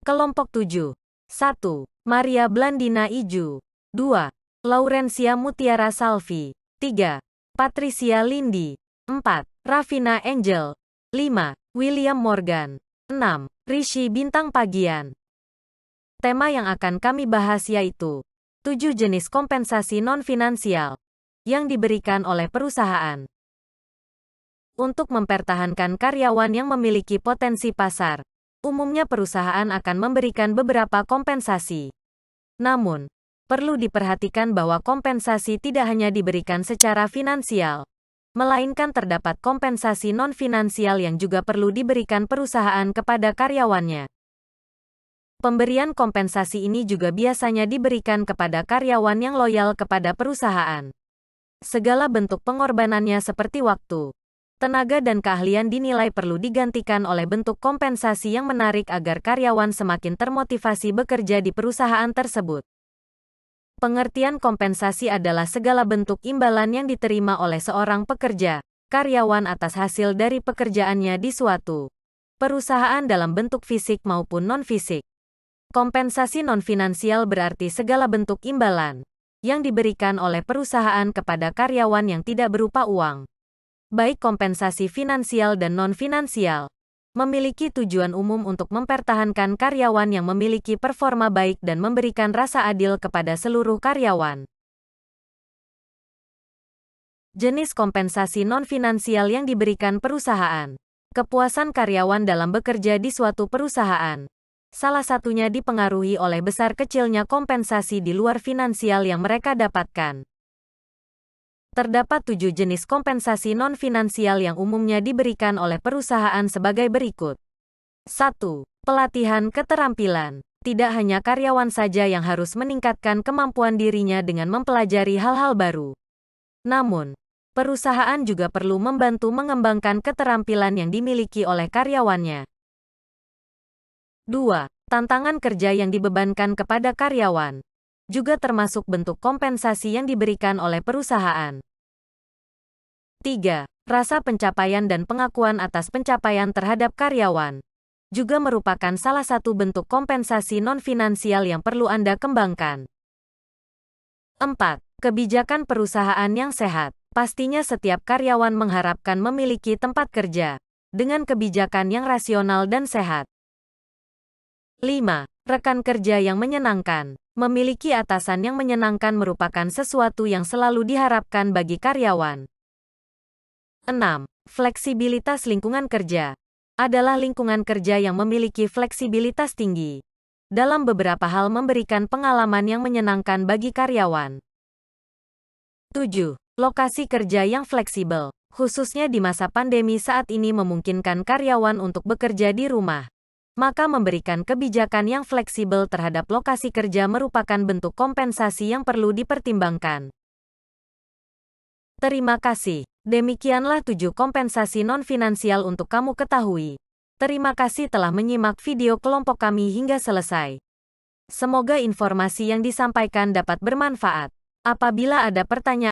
Kelompok 7. 1. Maria Blandina Iju. 2. Laurencia Mutiara Salvi. 3. Patricia Lindi. 4. Ravina Angel. 5. William Morgan. 6. Rishi Bintang Pagian. Tema yang akan kami bahas yaitu 7 jenis kompensasi non-finansial yang diberikan oleh perusahaan untuk mempertahankan karyawan yang memiliki potensi pasar. Umumnya perusahaan akan memberikan beberapa kompensasi. Namun, perlu diperhatikan bahwa kompensasi tidak hanya diberikan secara finansial, melainkan terdapat kompensasi non-finansial yang juga perlu diberikan perusahaan kepada karyawannya. Pemberian kompensasi ini juga biasanya diberikan kepada karyawan yang loyal kepada perusahaan. Segala bentuk pengorbanannya seperti waktu, tenaga dan keahlian dinilai perlu digantikan oleh bentuk kompensasi yang menarik agar karyawan semakin termotivasi bekerja di perusahaan tersebut. Pengertian kompensasi adalah segala bentuk imbalan yang diterima oleh seorang pekerja, karyawan atas hasil dari pekerjaannya di suatu perusahaan dalam bentuk fisik maupun non-fisik. Kompensasi non-finansial berarti segala bentuk imbalan yang diberikan oleh perusahaan kepada karyawan yang tidak berupa uang. Baik kompensasi finansial dan non-finansial, memiliki tujuan umum untuk mempertahankan karyawan yang memiliki performa baik dan memberikan rasa adil kepada seluruh karyawan. Jenis kompensasi non-finansial yang diberikan perusahaan. Kepuasan karyawan dalam bekerja di suatu perusahaan. Salah satunya dipengaruhi oleh besar kecilnya kompensasi di luar finansial yang mereka dapatkan. Terdapat 7 jenis kompensasi non-finansial yang umumnya diberikan oleh perusahaan sebagai berikut. 1. Pelatihan keterampilan. Tidak hanya karyawan saja yang harus meningkatkan kemampuan dirinya dengan mempelajari hal-hal baru. Namun, perusahaan juga perlu membantu mengembangkan keterampilan yang dimiliki oleh karyawannya. 2. Tantangan kerja yang dibebankan kepada karyawan. Juga termasuk bentuk kompensasi yang diberikan oleh perusahaan. 3. Rasa pencapaian dan pengakuan atas pencapaian terhadap karyawan. Juga merupakan salah satu bentuk kompensasi non-finansial yang perlu Anda kembangkan. 4. Kebijakan perusahaan yang sehat. Pastinya setiap karyawan mengharapkan memiliki tempat kerja dengan kebijakan yang rasional dan sehat. 5. Rekan kerja yang menyenangkan. Memiliki atasan yang menyenangkan merupakan sesuatu yang selalu diharapkan bagi karyawan. 6. Fleksibilitas lingkungan kerja. Adalah lingkungan kerja yang memiliki fleksibilitas tinggi. Dalam beberapa hal memberikan pengalaman yang menyenangkan bagi karyawan. 7. Lokasi kerja yang fleksibel. Khususnya di masa pandemi saat ini memungkinkan karyawan untuk bekerja di rumah. Maka memberikan kebijakan yang fleksibel terhadap lokasi kerja merupakan bentuk kompensasi yang perlu dipertimbangkan. Terima kasih. Demikianlah 7 kompensasi non-finansial untuk kamu ketahui. Terima kasih telah menyimak video kelompok kami hingga selesai. Semoga informasi yang disampaikan dapat bermanfaat. Apabila ada pertanyaan,